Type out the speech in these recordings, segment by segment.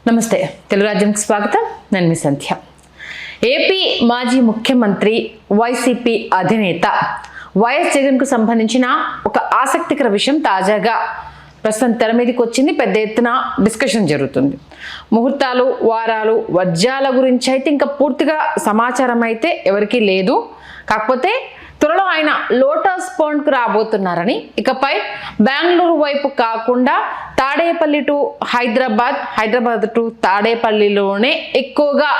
నమస్తే తెలుగు రాజ్యంకి స్వాగతం. నేను మీ సంధ్య. ఏపీ మాజీ ముఖ్యమంత్రి వైసీపీ అధినేత వైఎస్ జగన్కు సంబంధించిన ఒక ఆసక్తికర విషయం తాజాగా ప్రస్తుతం తెర మీదకి వచ్చింది. పెద్ద ఎత్తున డిస్కషన్ జరుగుతుంది. ముహూర్తాలు, వారాలు, వర్జాల గురించి అయితే ఇంకా పూర్తిగా సమాచారం అయితే ఎవరికీ లేదు. కాకపోతే త్వరలో ఆయన లోటస్ పాండ్కు రాబోతున్నారని, ఇకపై బెంగళూరు వైపు కాకుండా తాడేపల్లి టు హైదరాబాద్, హైదరాబాద్ టు తాడేపల్లిలోనే ఎక్కువగా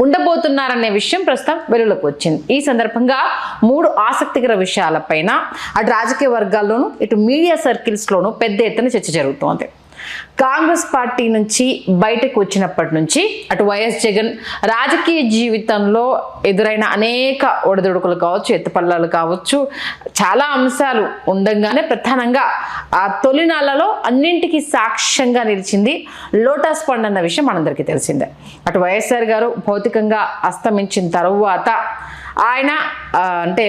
ఉండబోతున్నారనే విషయం ప్రస్తుతం వెలుగులోకి వచ్చింది. ఈ సందర్భంగా 3 ఆసక్తికర విషయాలపైన అటు రాజకీయ వర్గాల్లోనూ ఇటు మీడియా సర్కిల్స్లోనూ పెద్ద ఎత్తున చర్చ జరుగుతోంది. కాంగ్రెస్ పార్టీ నుంచి బయటకు వచ్చినప్పటి నుంచి అటు వైఎస్ జగన్ రాజకీయ జీవితంలో ఎదురైన అనేక ఒడిదుడుకులు కావచ్చు, ఎత్తుపల్లాలు కావచ్చు, చాలా అంశాలు ఉండగానే ప్రధానంగా ఆ తొలినాళ్లలో అన్నింటికీ సాక్ష్యంగా నిలిచింది లోటస్ పాండ్ అన్న విషయం మనందరికీ తెలిసిందే. అటు వైఎస్ఆర్ గారు భౌతికంగా అస్తమించిన తరువాత ఆయన అంటే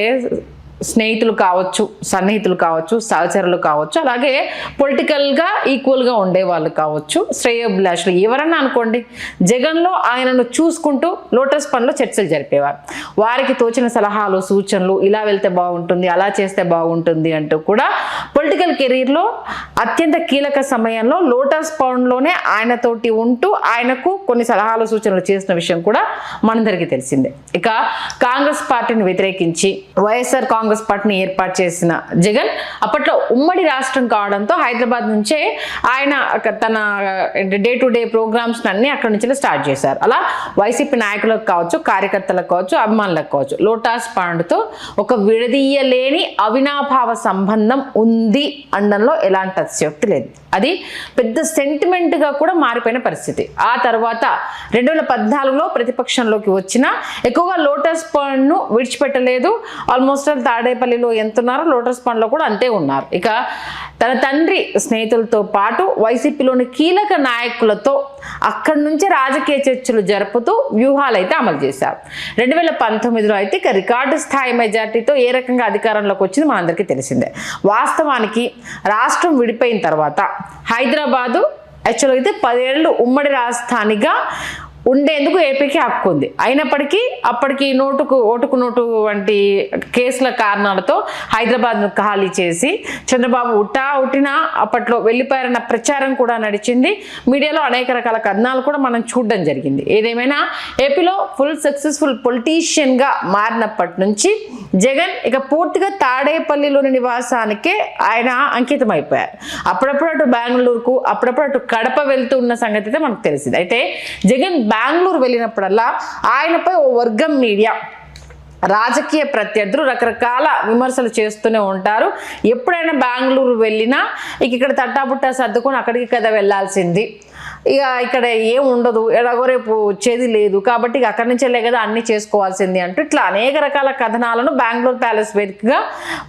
స్నేహితులు కావచ్చు, సన్నిహితులు కావచ్చు, సహచరులు కావచ్చు, అలాగే పొలిటికల్గా ఈక్వల్గా ఉండేవాళ్ళు కావచ్చు, శ్రేయోభిలాషులు ఎవరన్నా అనుకోండి, జగన్లో ఆయనను చూసుకుంటూ లోటస్ పాండ్లో చర్చలు జరిపేవారు. వారికి తోచిన సలహాలు, సూచనలు, ఇలా వెళ్తే బాగుంటుంది, అలా చేస్తే బాగుంటుంది అంటూ కూడా పొలిటికల్ కెరీర్లో అత్యంత కీలక సమయంలో లోటస్ పాండ్లోనే ఆయనతోటి ఉంటూ ఆయనకు కొన్ని సలహాలు, సూచనలు చేసిన విషయం కూడా మనందరికీ తెలిసిందే. ఇక కాంగ్రెస్ పార్టీని వ్యతిరేకించి వైఎస్ఆర్ కాంగ్రెస్ పార్టీని ఏర్పాటు చేసిన జగన్ అప్పట్లో ఉమ్మడి రాష్ట్రం కావడంతో హైదరాబాద్ నుంచే ఆయన తన డే టు డే ప్రోగ్రామ్స్ అన్ని అక్కడి నుంచి స్టార్ట్ చేశారు. అలా వైసీపీ నాయకులకు కావచ్చు, కార్యకర్తలకు కావచ్చు, అభిమానులకు కావచ్చు, లోటస్ పాండ్తో ఒక విడదీయలేని అవినాభావ సంబంధం ఉంది అనడంలో ఎలాంటి అతిశయోక్తి లేదు. అది పెద్ద సెంటిమెంట్గా కూడా మారిపోయిన పరిస్థితి. ఆ తర్వాత 2014లో ప్రతిపక్షంలోకి వచ్చిన ఎక్కువగా లోటస్ పాండ్ను విడిచిపెట్టలేదు. ఆల్మోస్ట్ తాడేపల్లిలో ఎంత ఉన్నారో లోటస్ పాండ్లో కూడా అంతే ఉన్నారు. ఇక తన తండ్రి స్నేహితులతో పాటు వైసీపీలోని కీలక నాయకులతో అక్కడి నుంచి రాజకీయ చర్చలు జరుపుతూ వ్యూహాలు అయితే అమలు చేశారు. 2019లో అయితే ఇక రికార్డు స్థాయి మెజార్టీతో ఏ రకంగా అధికారంలోకి వచ్చింది మనందరికీ తెలిసిందే. వాస్తవానికి రాష్ట్రం విడిపోయిన తర్వాత హైదరాబాదు యాక్చువల్గా అయితే 10 ఏళ్ళు ఉమ్మడి రాజధానిగా ఉండేందుకు ఏపీకి హక్కు ఉంది. అయినప్పటికీ అప్పటికి ఓటుకు నోటు వంటి కేసుల కారణాలతో హైదరాబాద్ను ఖాళీ చేసి చంద్రబాబు ఉట్టినా అప్పట్లో వెళ్ళిపోయారన్న ప్రచారం కూడా నడిచింది. మీడియాలో అనేక రకాల కథనాలు కూడా మనం చూడడం జరిగింది. ఏదేమైనా ఏపీలో ఫుల్ సక్సెస్ఫుల్ పొలిటీషియన్గా మారినప్పటి నుంచి జగన్ ఇక పూర్తిగా తాడేపల్లిలోని నివాసానికే ఆయన అంకితం అయిపోయారు. అప్పుడప్పుడు అటు బెంగళూరుకు, అప్పుడప్పుడు అటు కడప వెళ్తూ ఉన్న సంగతి అయితే మనకు తెలిసింది. అయితే జగన్ బెంగళూరు వెళ్ళినప్పుడల్లా ఆయనపై ఓ వర్గం మీడియా, రాజకీయ ప్రత్యర్థులు రకరకాల విమర్శలు చేస్తూనే ఉంటారు. ఎప్పుడైనా బెంగళూరు వెళ్ళినా ఇక్కడ తట్టాబుట్టా సర్దుకొని అక్కడికి కదా వెళ్ళాల్సింది, ఇక ఇక్కడ ఏం ఉండదు, ఎలాగో రేపు వచ్చేది లేదు, కాబట్టి ఇక అక్కడి నుంచే కదా అన్నీ చేసుకోవాల్సింది అంటూ ఇట్లా అనేక రకాల కథనాలను బెంగళూరు ప్యాలెస్ వేదికగా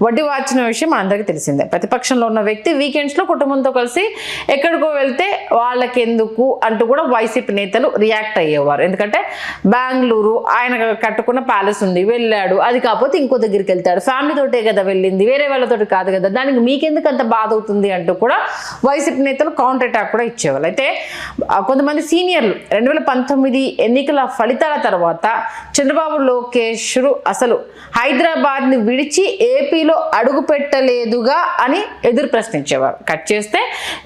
వడ్డీ వాచిన విషయం అందరికీ తెలిసిందే. ప్రతిపక్షంలో ఉన్న వ్యక్తి వీకెండ్స్లో కుటుంబంతో కలిసి ఎక్కడికో వెళ్తే వాళ్ళకెందుకు అంటూ కూడా వైసీపీ నేతలు రియాక్ట్ అయ్యేవారు. ఎందుకంటే బెంగళూరు ఆయన కట్టుకున్న ప్యాలెస్ ఉంది, వెళ్ళాడు, అది కాకపోతే ఇంకో దగ్గరికి వెళ్తాడు, ఫ్యామిలీతోటే కదా వెళ్ళింది, వేరే వాళ్ళతోటి కాదు కదా, దానికి మీకెందుకు అంత బాధ అవుతుంది అంటూ కూడా వైసీపీ నేతలు కౌంటర్ అటాక్ కూడా ఇచ్చేవాళ్ళు. అయితే కొంతమంది సీనియర్లు 2019 ఎన్నికల ఫలితాల తర్వాత చంద్రబాబు లోకేష్లు అసలు హైదరాబాద్ని విడిచి ఏపీలో అడుగు పెట్టలేదుగా అని ఎదురు ప్రశ్నించేవారు. కట్ చేస్తే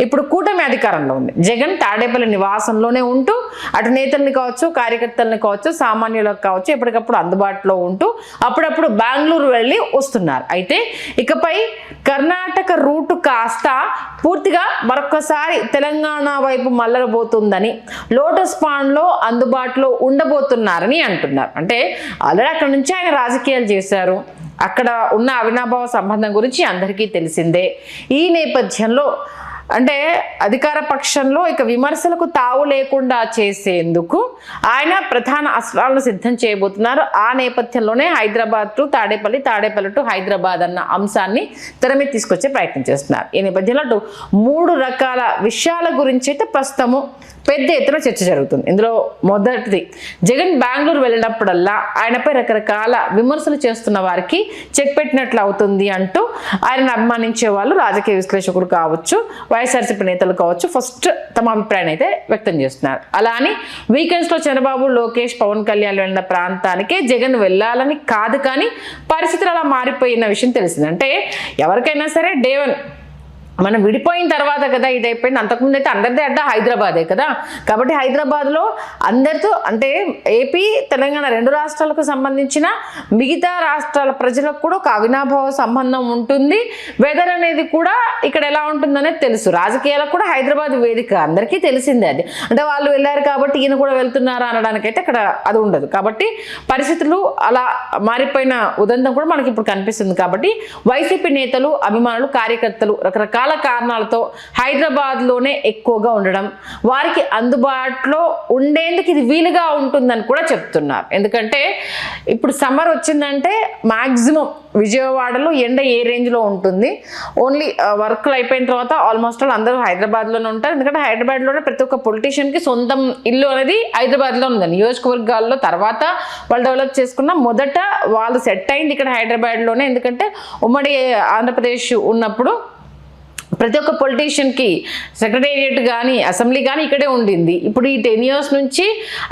ఇప్పుడు కూటమి అధికారంలో ఉంది. జగన్ తాడేపల్లి నివాసంలోనే ఉంటూ అటు నేతల్ని కావచ్చు, కార్యకర్తల్ని కావచ్చు, సామాన్యులకు కావచ్చు ఎప్పటికప్పుడు అందుబాటులో ఉంటూ అప్పుడప్పుడు బెంగళూరు వెళ్ళి వస్తున్నారు. అయితే ఇకపై కర్ణాటక రూటు కాస్త పూర్తిగా మరొకసారి తెలంగాణ వైపు మళ్ళబోతుందని, లోటస్ పాండ్లో అందుబాటులో ఉండబోతున్నారని అంటున్నారు. అంటే ఆల్రెడీ అక్కడ నుంచి ఆయన రాజకీయాలు చేశారు. అక్కడ ఉన్న అవినాభావ సంబంధం గురించి అందరికీ తెలిసిందే. ఈ నేపథ్యంలో అంటే అధికార పక్షంలో ఇక విమర్శలకు తావు లేకుండా చేసేందుకు ఆయన ప్రధాన అస్త్రాలను సిద్ధం చేయబోతున్నారు. ఆ నేపథ్యంలోనే హైదరాబాద్ టు తాడేపల్లి, తాడేపల్లి టు హైదరాబాద్ అన్న అంశాన్ని తెర మీద తీసుకొచ్చే ప్రయత్నం చేస్తున్నారు. ఈ నేపథ్యంలో అటు 3 రకాల విషయాల గురించి అయితే ప్రస్తుతము పెద్ద ఎత్తున చర్చ జరుగుతుంది. ఇందులో మొదటిది, జగన్ బెంగళూరు వెళ్ళినప్పుడల్లా ఆయనపై రకరకాల విమర్శలు చేస్తున్న వారికి చెక్ పెట్టినట్లు అవుతుంది అంటూ ఆయనను అభిమానించే వాళ్ళు రాజకీయ విశ్లేషకులు కావచ్చు, వైఎస్ఆర్సీపీ నేతలు కావచ్చు ఫస్ట్ తమ అభిప్రాయాన్ని అయితే వ్యక్తం చేస్తున్నారు. అలా అని వీకెండ్స్లో చంద్రబాబు, లోకేష్, పవన్ కళ్యాణ్ వెళ్ళిన ప్రాంతానికే జగన్ వెళ్ళాలని కాదు, కానీ పరిస్థితులు అలా మారిపోయిన విషయం తెలిసింది. అంటే ఎవరికైనా సరే డే 1 మనం విడిపోయిన తర్వాత కదా ఇది అయిపోయింది. అంతకుముందు అయితే అందరిదే అడ్డ హైదరాబాదే కదా. కాబట్టి హైదరాబాద్లో అందరితో అంటే ఏపీ, తెలంగాణ 2 రాష్ట్రాలకు సంబంధించిన మిగతా రాష్ట్రాల ప్రజలకు కూడా ఒక అవినాభావ సంబంధం ఉంటుంది. వెదర్ అనేది కూడా ఇక్కడ ఎలా ఉంటుందనేది తెలుసు. రాజకీయాలకు కూడా హైదరాబాద్ వేదిక, అందరికీ తెలిసిందే అది. అంటే వాళ్ళు వెళ్ళారు కాబట్టి ఈయన కూడా వెళ్తున్నారా అనడానికైతే అక్కడ అది ఉండదు. కాబట్టి పరిస్థితులు అలా మారిపోయిన ఉదంతం కూడా మనకి ఇప్పుడు కనిపిస్తుంది. కాబట్టి వైసీపీ నేతలు, అభిమానులు, కార్యకర్తలు రకరకాల కారణాలతో హైదరాబాద్లోనే ఎక్కువగా ఉండడం, వారికి అందుబాటులో ఉండేందుకు ఇది వీలుగా ఉంటుందని కూడా చెప్తున్నారు. ఎందుకంటే ఇప్పుడు సమ్మర్ వచ్చిందంటే మ్యాక్సిమం విజయవాడలో ఎండ ఏ రేంజ్లో ఉంటుంది. ఓన్లీ వర్క్లు అయిపోయిన తర్వాత ఆల్మోస్ట్ అందరూ హైదరాబాద్లోనే ఉంటారు. ఎందుకంటే హైదరాబాద్లోనే ప్రతి ఒక్క పొలిటీషియన్కి సొంతం ఇల్లు అనేది హైదరాబాద్లో ఉంది. నియోజకవర్గాల్లో తర్వాత వాళ్ళు డెవలప్ చేసుకున్న మొదట వాళ్ళు సెట్ అయింది ఇక్కడ హైదరాబాద్లోనే. ఎందుకంటే ఉమ్మడి ఆంధ్రప్రదేశ్ ఉన్నప్పుడు ప్రతి ఒక్క పొలిటీషియన్కి సెక్రటేరియట్ కానీ అసెంబ్లీ కానీ ఇక్కడే ఉండింది. ఇప్పుడు ఈ 10 years నుంచి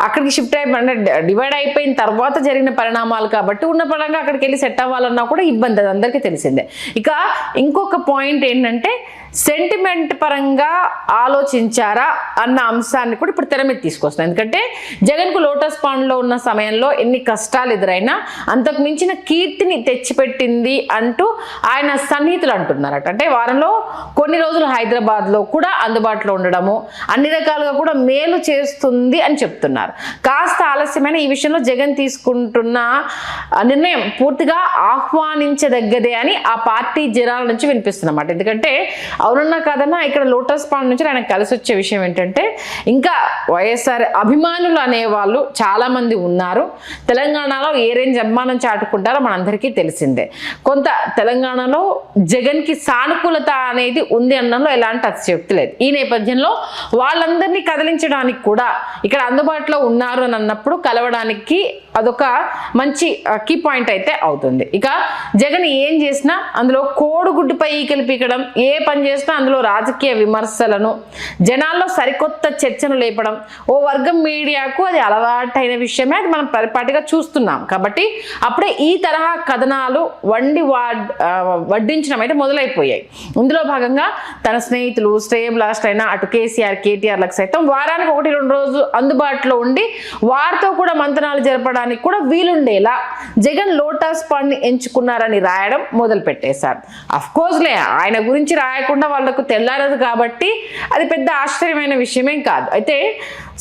అక్కడికి షిఫ్ట్ అయిపోయి డివైడ్ అయిపోయిన తర్వాత జరిగిన పరిణామాలు కాబట్టి ఉన్న పరంగా అక్కడికి వెళ్ళి సెట్ అవ్వాలన్నా కూడా ఇబ్బంది, అది అందరికీ తెలిసిందే. ఇక ఇంకొక పాయింట్ ఏంటంటే సెంటిమెంట్ పరంగా ఆలోచించారా అన్న అంశాన్ని కూడా ఇప్పుడు తెర మీద తీసుకొస్తున్నాం. ఎందుకంటే జగన్కు లోటస్ పాండ్లో ఉన్న సమయంలో ఎన్ని కష్టాలు ఎదురైనా అంతకు మించిన కీర్తిని తెచ్చిపెట్టింది అంటూ ఆయన సన్నిహితులు అంటున్నారట. అంటే వారంలో కొన్ని రోజులు హైదరాబాద్లో కూడా అందుబాటులో ఉండడము అన్ని రకాలుగా కూడా మేలు చేస్తుంది అని చెప్తున్నారు. కాస్త ఆలస్యమైన ఈ విషయంలో జగన్ తీసుకుంటున్న నిర్ణయం పూర్తిగా ఆహ్వానించదగ్గదే అని ఆ పార్టీ జనాల నుంచి వినిపిస్తున్నమాట. ఎందుకంటే అవునన్నా కాదన్నా ఇక్కడ లోటస్ పాండ్ నుంచి ఆయనకు కలిసి వచ్చే విషయం ఏంటంటే ఇంకా వైఎస్ఆర్ అభిమానులు అనేవాళ్ళు చాలామంది ఉన్నారు. తెలంగాణలో ఏ రేంజ్ అభిమానం చాటుకుంటారో మనందరికీ తెలిసిందే. కొంత తెలంగాణలో జగన్కి సానుకూలత అనేది ఉంది అనడంలో ఎలాంటి అతిశయోక్తి లేదు. ఈ నేపథ్యంలో వాళ్ళందరినీ కదిలించడానికి కూడా ఇక్కడ అందుబాటులో ఉన్నారు అని అన్నప్పుడు కలవడానికి అదొక మంచి కీ పాయింట్ అయితే అవుతుంది. ఇక జగన్ ఏం చేసినా అందులో కోడిగుడ్డుపై ఈకలు పీకడం, ఏ పని చేసినా అందులో రాజకీయ విమర్శలను, జనాల్లో సరికొత్త చర్చను లేపడం ఓ వర్గం మీడియాకు అది అలవాటైన విషయమే, అది మనం పరిపాటిగా చూస్తున్నాం. కాబట్టి అప్పుడే ఈ తరహా కథనాలు వడ్డించడం అయితే మొదలైపోయాయి. ఇందులో భాగంగా తన స్నేహితులు, శ్రేయభిలాషులు అయినా అటు కేసీఆర్, కేటీఆర్లకు సైతం వారానికి 1-2 రోజులు అందుబాటులో ఉండి వారితో కూడా మంతనాలు జరపడానికి కూడా వీలుండేలా జగన్ లోటస్ పాండ్ని ఎంచుకున్నారని రాయడం మొదలు పెట్టేశారు. అఫ్కోర్స్లే ఆయన గురించి రాయకుండా వాళ్లకు తెల్లారదు కాబట్టి అది పెద్ద ఆశ్చర్యమైన విషయమేం కాదు. అయితే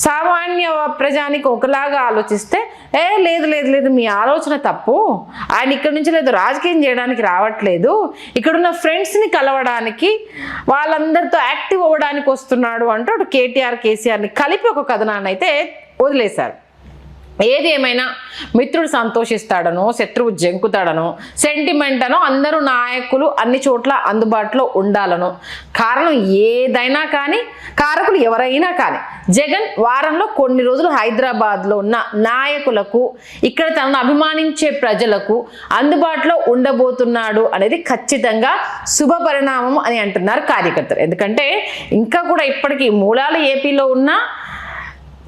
సామాన్య ప్రజానికి ఒకలాగా ఆలోచిస్తే లేదు లేదు లేదు మీ ఆలోచన తప్పు, ఆయన ఇక్కడ నుంచి లేదు రాజకీయం చేయడానికి రావట్లేదు, ఇక్కడున్న ఫ్రెండ్స్ని కలవడానికి వాళ్ళందరితో యాక్టివ్ అవ్వడానికి వస్తున్నాడు అంటూ అటు కేటీఆర్, కేసీఆర్ని కలిపి ఒక కథనాన్ని అయితే వదిలేశారు. ఏది ఏమైనా మిత్రుడు సంతోషిస్తాడనో శత్రువు జంకుతాడనో సెంటిమెంట్ అనో అందరూ నాయకులు అన్ని చోట్ల అందుబాటులో ఉండాలనో, కారణం ఏదైనా కానీ కారకులు ఎవరైనా కానీ జగన్ వారంలో కొన్ని రోజులు హైదరాబాద్లో ఉన్న నాయకులకు, ఇక్కడ తనను అభిమానించే ప్రజలకు అందుబాటులో ఉండబోతున్నాడు అనేది ఖచ్చితంగా శుభ పరిణామం అని అంటున్నారు కార్యకర్తలు. ఎందుకంటే ఇంకా కూడా ఇప్పటికీ మూలాలు ఏపీలో ఉన్న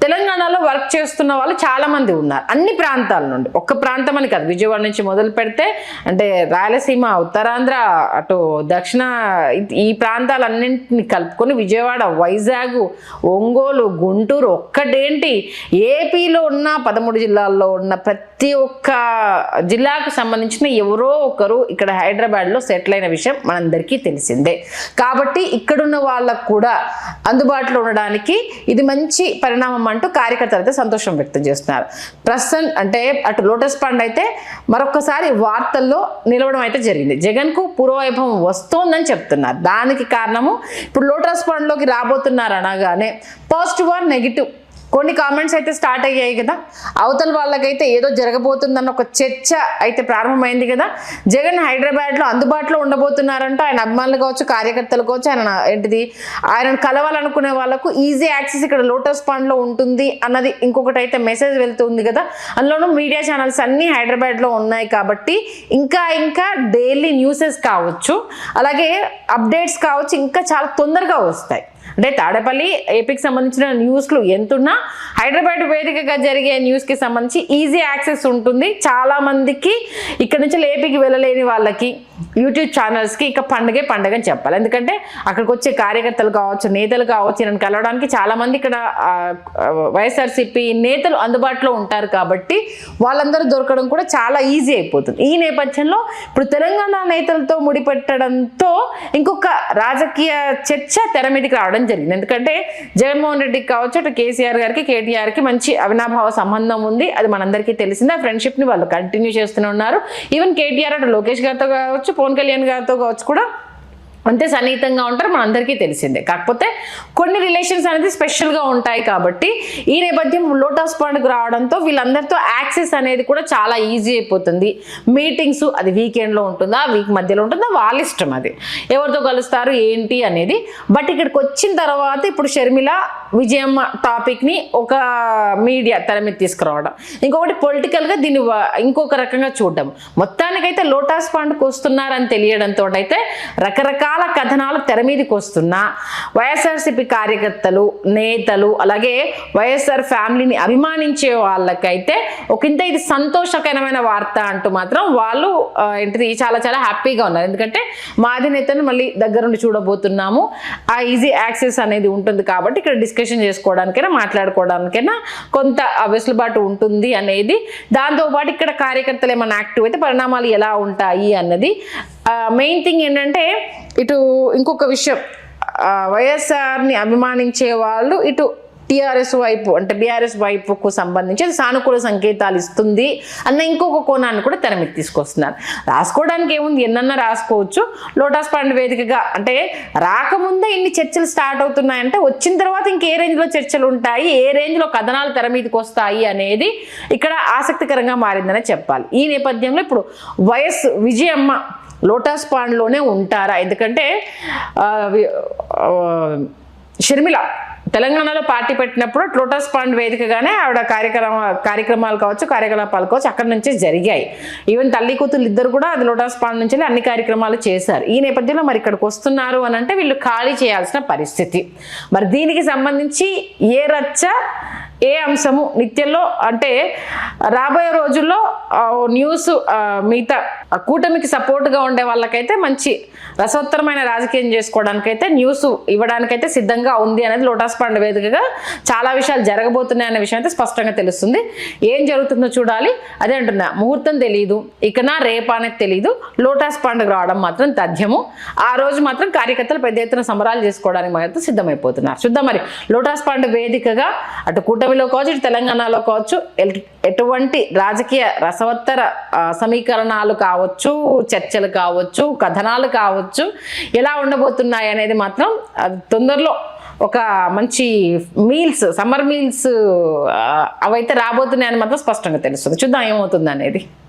తెలంగాణలో వర్క్ చేస్తున్న వాళ్ళు చాలామంది ఉన్నారు అన్ని ప్రాంతాల నుండి. ఒక్క ప్రాంతం అని కాదు, విజయవాడ నుంచి మొదలు పెడితే అంటే రాయలసీమ, ఉత్తరాంధ్ర, అటు దక్షిణ ఈ ప్రాంతాలన్నింటినీ కలుపుకొని విజయవాడ, వైజాగ్, ఒంగోలు, గుంటూరు ఒక్కటేంటి ఏపీలో ఉన్న 13 జిల్లాల్లో ఉన్న ప్రతి ఒక్క జిల్లాకు సంబంధించిన ఎవరో ఒకరు ఇక్కడ హైదరాబాద్లో సెటిల్ అయిన విషయం మనందరికీ తెలిసిందే. కాబట్టి ఇక్కడున్న వాళ్ళకు కూడా అందుబాటులో ఉండడానికి ఇది మంచి పరిణామం అంటూ కార్యకర్తలు అయితే సంతోషం వ్యక్తం చేస్తున్నారు. ప్రస్తుతం అంటే అటు లోటస్ పాండ్ అయితే మరొకసారి వార్తల్లో నిలవడం అయితే జరిగింది. జగన్కు పూర్వవైభవం వస్తోందని చెప్తున్నారు. దానికి కారణము ఇప్పుడు లోటస్ పాండ్లోకి రాబోతున్నారు అనగానే పాజిటివ్ ఆర్ నెగిటివ్ కొన్ని కామెంట్స్ అయితే స్టార్ట్ అయ్యాయి కదా, అవతల వాళ్ళకైతే ఏదో జరగబోతుందన్న ఒక చర్చ అయితే ప్రారంభమైంది కదా. జగన్ హైదరాబాద్లో అందుబాటులో ఉండబోతున్నారంటూ ఆయన అభిమానులు కావచ్చు, కార్యకర్తలు కావచ్చు, ఆయనను కలవాలనుకునే వాళ్ళకు ఈజీ యాక్సెస్ ఇక్కడ లోటస్ పాండ్లో ఉంటుంది అన్నది ఇంకొకటి అయితే మెసేజ్ వెళ్తుంది కదా. అందులోనూ మీడియా ఛానల్స్ అన్నీ హైదరాబాద్లో ఉన్నాయి కాబట్టి ఇంకా డైలీ న్యూసెస్ కావచ్చు, అలాగే అప్డేట్స్ కావచ్చు, ఇంకా చాలా తొందరగా వస్తాయి. అంటే తాడేపల్లి ఏపీకి సంబంధించిన న్యూస్లు ఎంతున్నా హైదరాబాద్ వేదికగా జరిగే న్యూస్కి సంబంధించి ఈజీ యాక్సెస్ ఉంటుంది. చాలామందికి ఇక్కడ నుంచి ఏపీకి వెళ్ళలేని వాళ్ళకి యూట్యూబ్ ఛానల్స్కి ఇక పండుగ అని చెప్పాలి. ఎందుకంటే అక్కడికి వచ్చే కార్యకర్తలు కావచ్చు, నేతలు కావచ్చు, నన్ను కలవడానికి చాలామంది ఇక్కడ వైఎస్ఆర్సీపీ నేతలు అందుబాటులో ఉంటారు కాబట్టి వాళ్ళందరూ దొరకడం కూడా చాలా ఈజీ అయిపోతుంది. ఈ నేపథ్యంలో ఇప్పుడు తెలంగాణ నేతలతో ముడిపెట్టడంతో ఇంకొక రాజకీయ చర్చ తెర మీదకి రావడం జరిగింది. ఎందుకంటే జగన్మోహన్ రెడ్డికి కావచ్చు, అటు కేసీఆర్ గారికి, కేటీఆర్కి మంచి అవినాభావ సంబంధం ఉంది. అది మనందరికీ తెలిసింది. ఆ ఫ్రెండ్షిప్ని వాళ్ళు కంటిన్యూ చేస్తూనే ఉన్నారు. ఈవెన్ కేటీఆర్ అటు లోకేష్ గారితో కావచ్చు, పవన్ కళ్యాణ్ గారితో కావచ్చు కూడా అంతే సన్నిహితంగా ఉంటారు, మనందరికీ తెలిసిందే. కాకపోతే కొన్ని రిలేషన్స్ అనేది స్పెషల్గా ఉంటాయి కాబట్టి ఈ నేపథ్యం లోటస్ పాండ్కి రావడంతో వీళ్ళందరితో యాక్సెస్ అనేది కూడా చాలా ఈజీ అయిపోతుంది. మీటింగ్స్ అది వీకెండ్లో ఉంటుందా, వీక్ మధ్యలో ఉంటుందా, వాళ్ళ ఇష్టం, అది ఎవరితో కలుస్తారు ఏంటి అనేది. బట్ ఇక్కడికి వచ్చిన తర్వాత ఇప్పుడు షర్మిల విజయమ్మ టాపిక్ని ఒక మీడియా తెర మీద తీసుకురావడం, ఇంకొకటి పొలిటికల్గా దీన్ని ఇంకొక రకంగా చూడడం, మొత్తానికైతే లోటస్ పాండ్కి వస్తున్నారని తెలియడంతో అయితే రకరకాల కథనాలు తెర మీదకి వస్తున్నా వైఎస్ఆర్సీపీ కార్యకర్తలు, నేతలు, అలాగే వైఎస్ఆర్ ఫ్యామిలీని అభిమానించే వాళ్ళకైతే ఒకంత ఇది సంతోషకరమైన వార్త అంటూ మాత్రం వాళ్ళు చాలా చాలా హ్యాపీగా ఉన్నారు. ఎందుకంటే మా అధినేతను మళ్ళీ దగ్గరుండి చూడబోతున్నాము, ఆ ఈజీ యాక్సెస్ అనేది ఉంటుంది కాబట్టి ఇక్కడ డిస్కషన్ చేసుకోవడానికైనా మాట్లాడుకోవడానికైనా కొంత వెసులుబాటు ఉంటుంది అనేది. దాంతోపాటు ఇక్కడ కార్యకర్తలు ఏమైనా యాక్టివ్ అయితే పరిణామాలు ఎలా ఉంటాయి అన్నది మెయిన్ థింగ్. ఏంటంటే ఇటు ఇంకొక విషయం, వైఎస్ఆర్ని అభిమానించే వాళ్ళు ఇటు టీఆర్ఎస్ వైపు అంటే బీఆర్ఎస్ వైపుకు సంబంధించి అది సానుకూల సంకేతాలు ఇస్తుంది అన్న ఇంకొక కోణాన్ని కూడా తెర మీద తీసుకొస్తున్నారు. రాసుకోవడానికి ఏముంది, ఎన్నన్నా రాసుకోవచ్చు. లోటస్ పాండ్ వేదికగా అంటే రాకముందే ఇన్ని చర్చలు స్టార్ట్ అవుతున్నాయంటే వచ్చిన తర్వాత ఇంకే రేంజ్లో చర్చలు ఉంటాయి, ఏ రేంజ్లో కథనాలు తెర మీదకి వస్తాయి అనేది ఇక్కడ ఆసక్తికరంగా మారిందనే చెప్పాలి. ఈ నేపథ్యంలో ఇప్పుడు వైఎస్ విజయమ్మ లోటస్ పాండ్లోనే ఉంటారా? ఎందుకంటే షర్మిల తెలంగాణలో పార్టీ పెట్టినప్పుడు లోటస్ పాండ్ వేదికగానే ఆవిడ కార్యక్రమాలు కావచ్చు, కార్యకలాపాలు కావచ్చు అక్కడి నుంచే జరిగాయి. ఈవెన్ తల్లి కూతురు ఇద్దరు కూడా అది లోటస్ పాండ్ నుంచి అన్ని కార్యక్రమాలు చేశారు. ఈ నేపథ్యంలో మరి ఇక్కడికి వస్తున్నారు అని అంటే వీళ్ళు ఖాళీ చేయాల్సిన పరిస్థితి. మరి దీనికి సంబంధించి ఏ రచ్చ, ఏ అంశము నిత్యంలో అంటే రాబోయే రోజుల్లో న్యూస్ మిగతా కూటమికి సపోర్ట్గా ఉండే వాళ్ళకైతే మంచి రసోత్తరమైన రాజకీయం చేసుకోవడానికైతే న్యూస్ ఇవ్వడానికైతే సిద్ధంగా ఉంది అనేది లోటస్ పాండ్ వేదికగా చాలా విషయాలు జరగబోతున్నాయి అనే విషయం అయితే స్పష్టంగా తెలుస్తుంది. ఏం జరుగుతుందో చూడాలి. అదే అంటున్నా, ముహూర్తం తెలియదు, ఇకనా రేపా అనేది తెలియదు, లోటస్ పాండ్కి రావడం మాత్రం తథ్యము. ఆ రోజు మాత్రం కార్యకర్తలు పెద్ద ఎత్తున సంబరాలు చేసుకోవడానికి మాత్రం సిద్ధమైపోతున్నారు. చూద్దాం మరి లోటస్ పాండ్ వేదికగా అటు కూటమిలో కావచ్చు, ఇటు తెలంగాణలో కావచ్చు ఎటువంటి రాజకీయ రసవత్తర సమీకరణాలు కావచ్చు, చర్చలు కావచ్చు, కథనాలు కావచ్చు ఎలా ఉండబోతున్నాయి అనేది మాత్రం తొందరలో ఒక మంచి మీల్స్, సమ్మర్ మీల్స్ అవైతే రాబోతున్నాయని మాత్రం స్పష్టంగా తెలుస్తుంది. చూద్దాం ఏమవుతుంది అనేది.